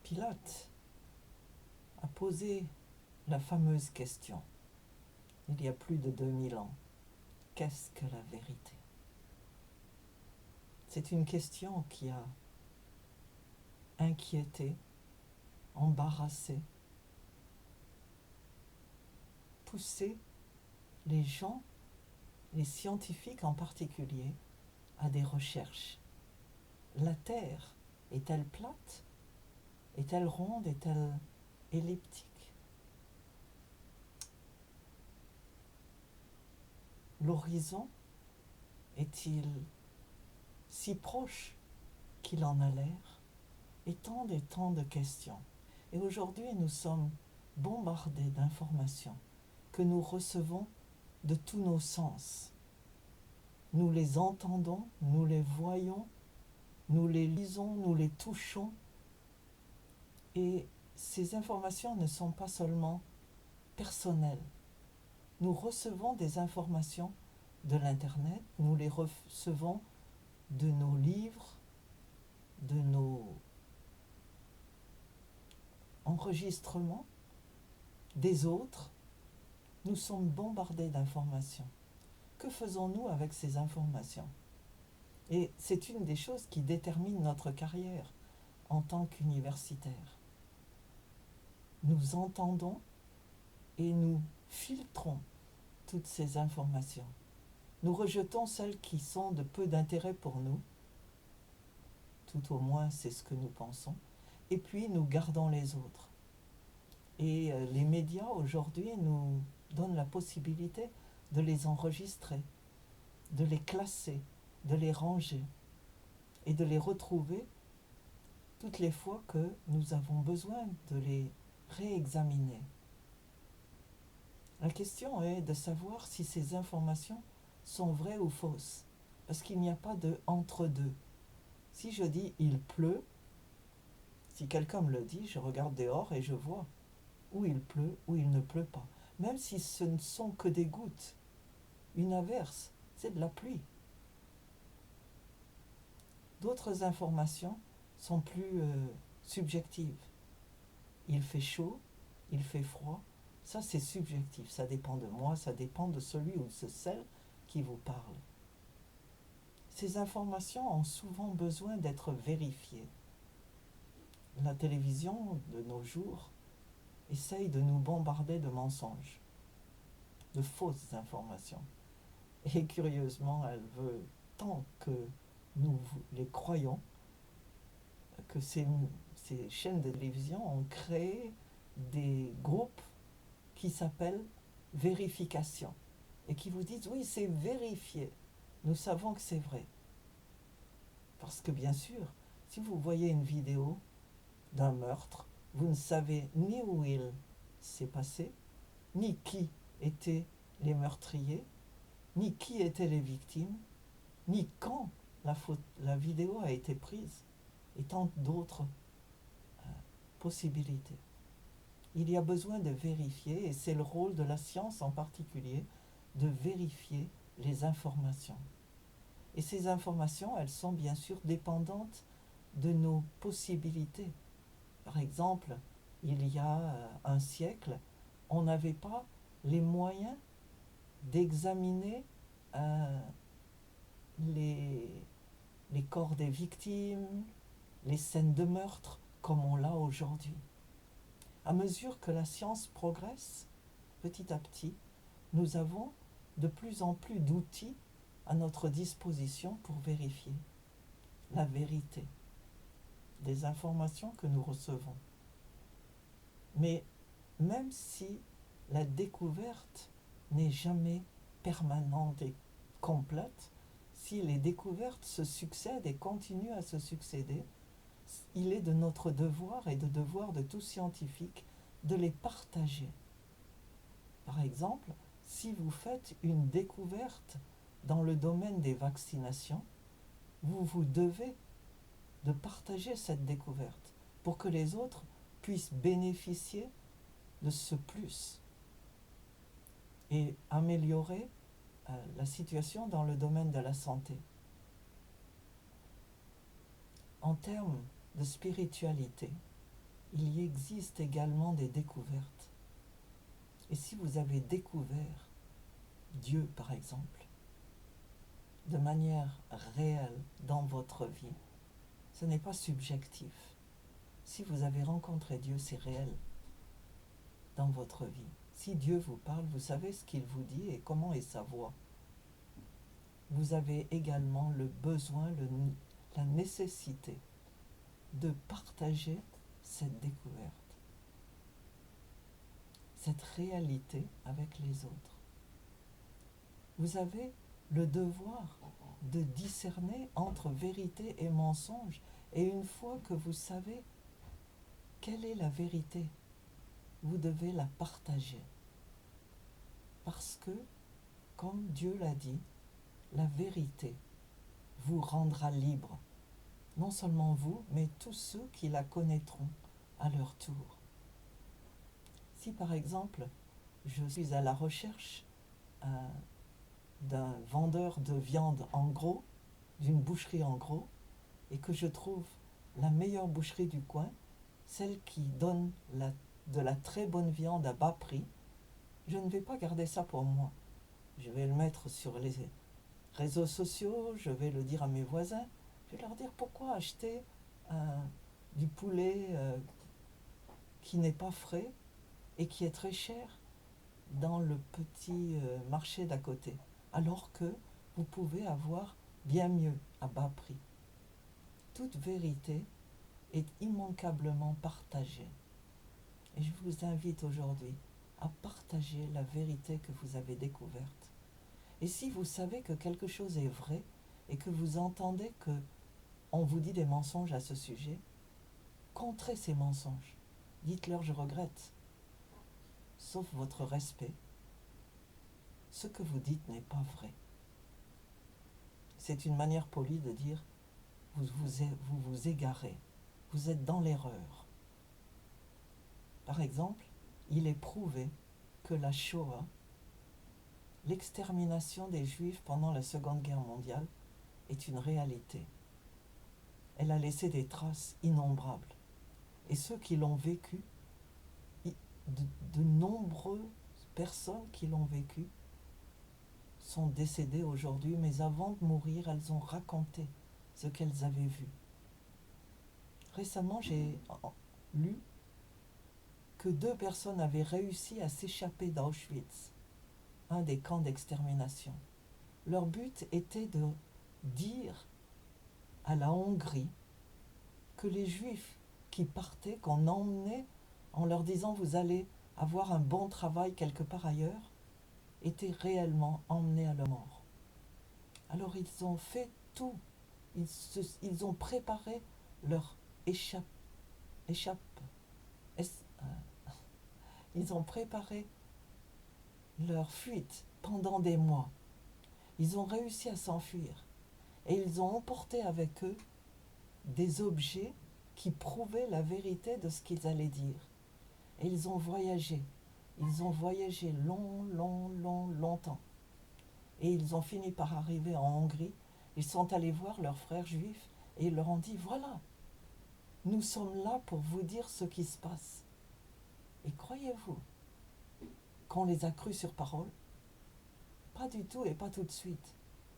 Pilate a posé la fameuse question, il y a plus de 2000 ans, qu'est-ce que la vérité? C'est une question qui a inquiété, embarrassé, poussé les gens, les scientifiques en particulier, à des recherches. La Terre est-elle plate? Est-elle ronde? Est-elle elliptique? L'horizon est-il si proche qu'il en a l'air? Et tant de questions. Et aujourd'hui, nous sommes bombardés d'informations que nous recevons de tous nos sens. Nous les entendons, nous les voyons, nous les lisons, nous les touchons. Et ces informations ne sont pas seulement personnelles. Nous recevons des informations de l'Internet, nous les recevons de nos livres, de nos enregistrements, des autres. Nous sommes bombardés d'informations. Que faisons-nous avec ces informations? Et c'est une des choses qui détermine notre carrière en tant qu'universitaire. Nous entendons et nous filtrons toutes ces informations. Nous rejetons celles qui sont de peu d'intérêt pour nous, tout au moins c'est ce que nous pensons, et puis nous gardons les autres. Et les médias aujourd'hui nous donnent la possibilité de les enregistrer, de les classer, de les ranger et de les retrouver toutes les fois que nous avons besoin de les réexaminer. La question est de savoir si ces informations sont vraies ou fausses, parce qu'il n'y a pas de entre-deux. Si je dis « il pleut », si quelqu'un me le dit, je regarde dehors et je vois où il pleut, où il ne pleut pas. Même si ce ne sont que des gouttes. Une averse, c'est de la pluie. D'autres informations sont plus subjectives. Il fait chaud, il fait froid. Ça, c'est subjectif. Ça dépend de moi, ça dépend de celui ou de celle qui vous parle. Ces informations ont souvent besoin d'être vérifiées. La télévision de nos jours essaye de nous bombarder de mensonges, de fausses informations. Et curieusement, elle veut tant que nous les croyons que ces chaînes de télévision ont créé des groupes qui s'appellent vérification et qui vous disent oui, c'est vérifié, nous savons que c'est vrai. Parce que bien sûr, si vous voyez une vidéo d'un meurtre, vous ne savez ni où il s'est passé, ni qui étaient les meurtriers, ni qui étaient les victimes, ni quand la vidéo a été prise, et tant d'autres possibilités. Il y a besoin de vérifier, et c'est le rôle de la science en particulier, de vérifier les informations. Et ces informations, elles sont bien sûr dépendantes de nos possibilités. Par exemple, il y a un siècle, on n'avait pas les moyens d'examiner les corps des victimes, les scènes de meurtre, comme on l'a aujourd'hui. À mesure que la science progresse, petit à petit, nous avons de plus en plus d'outils à notre disposition pour vérifier la vérité des informations que nous recevons. Mais même si la découverte n'est jamais permanente et complète, si les découvertes se succèdent et continuent à se succéder, il est de notre devoir et de devoir de tout scientifique de les partager. Par exemple, si vous faites une découverte dans le domaine des vaccinations, vous devez de partager cette découverte pour que les autres puissent bénéficier de ce plus et améliorer la situation dans le domaine de la santé. En termes de spiritualité, il y existe également des découvertes. Et si vous avez découvert Dieu, par exemple, de manière réelle dans votre vie, ce n'est pas subjectif. Si vous avez rencontré Dieu, c'est réel dans votre vie. Si Dieu vous parle, vous savez ce qu'il vous dit et comment est sa voix. Vous avez également le besoin, la nécessité de partager cette découverte, cette réalité avec les autres. Vous avez le devoir de discerner entre vérité et mensonge. Et une fois que vous savez quelle est la vérité, vous devez la partager. Parce que, comme Dieu l'a dit, la vérité vous rendra libre. Non seulement vous, mais tous ceux qui la connaîtront à leur tour. Si par exemple, je suis à la recherche d'un vendeur de viande en gros, d'une boucherie en gros, et que je trouve la meilleure boucherie du coin, celle qui donne de la très bonne viande à bas prix, je ne vais pas garder ça pour moi. Je vais le mettre sur les réseaux sociaux, je vais le dire à mes voisins, je vais leur dire pourquoi acheter du poulet qui n'est pas frais et qui est très cher dans le petit marché d'à côté, alors que vous pouvez avoir bien mieux à bas prix. Toute vérité est immanquablement partagée. Et je vous invite aujourd'hui à partager la vérité que vous avez découverte. Et si vous savez que quelque chose est vrai et que vous entendez qu'on vous dit des mensonges à ce sujet, contrez ces mensonges. Dites-leur je regrette. Sauf votre respect, ce que vous dites n'est pas vrai. C'est une manière polie de dire vous vous égarez, vous êtes dans l'erreur. Par exemple, il est prouvé que la Shoah, l'extermination des Juifs pendant la Seconde Guerre mondiale, est une réalité. Elle a laissé des traces innombrables. Et ceux qui l'ont vécu, de nombreuses personnes qui l'ont vécu, sont décédées aujourd'hui, mais avant de mourir, elles ont raconté ce qu'elles avaient vu. Récemment, j'ai lu que 2 personnes avaient réussi à s'échapper d'Auschwitz, un des camps d'extermination. Leur but était de dire à la Hongrie que les Juifs qui partaient, qu'on emmenait en leur disant vous allez avoir un bon travail quelque part ailleurs, étaient réellement emmenés à la mort. Alors ils ont fait tout, ils ont préparé leur échappe, ils ont préparé leur fuite pendant des mois. Ils ont réussi à s'enfuir et ils ont emporté avec eux des objets qui prouvaient la vérité de ce qu'ils allaient dire. Et ils ont voyagé. Ils ont voyagé longtemps. Et ils ont fini par arriver en Hongrie. Ils sont allés voir leurs frères juifs et ils leur ont dit voilà, nous sommes là pour vous dire ce qui se passe. Et croyez-vous qu'on les a crus sur parole? Pas du tout et pas tout de suite.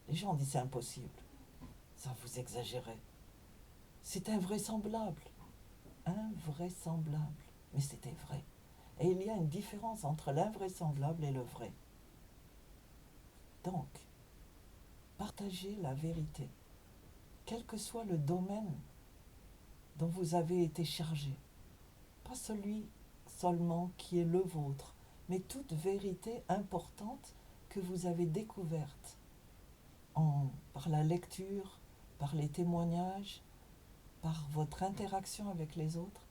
Les gens ont dit c'est impossible. Ça vous exagérez. C'est invraisemblable. Invraisemblable. Mais c'était vrai. Et il y a une différence entre l'invraisemblable et le vrai. Donc, partagez la vérité, quel que soit le domaine dont vous avez été chargé. Pas celui seulement qui est le vôtre, mais toute vérité importante que vous avez découverte par la lecture, par les témoignages, par votre interaction avec les autres.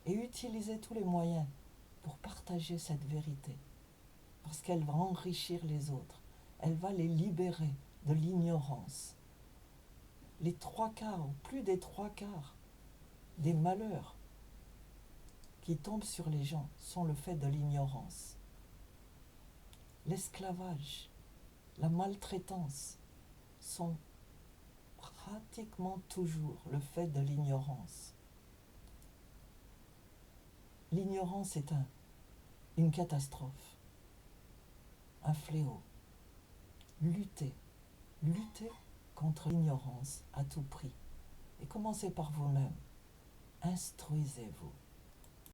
Et utilisez tous les moyens pour partager cette vérité. Parce qu'elle va enrichir les autres. Elle va les libérer de l'ignorance. Les 3/4, ou plus des 3/4 des malheurs qui tombent sur les gens sont le fait de l'ignorance. L'esclavage, la maltraitance sont pratiquement toujours le fait de l'ignorance. L'ignorance est une catastrophe, un fléau. Luttez, luttez contre l'ignorance à tout prix. Et commencez par vous-même. Instruisez-vous.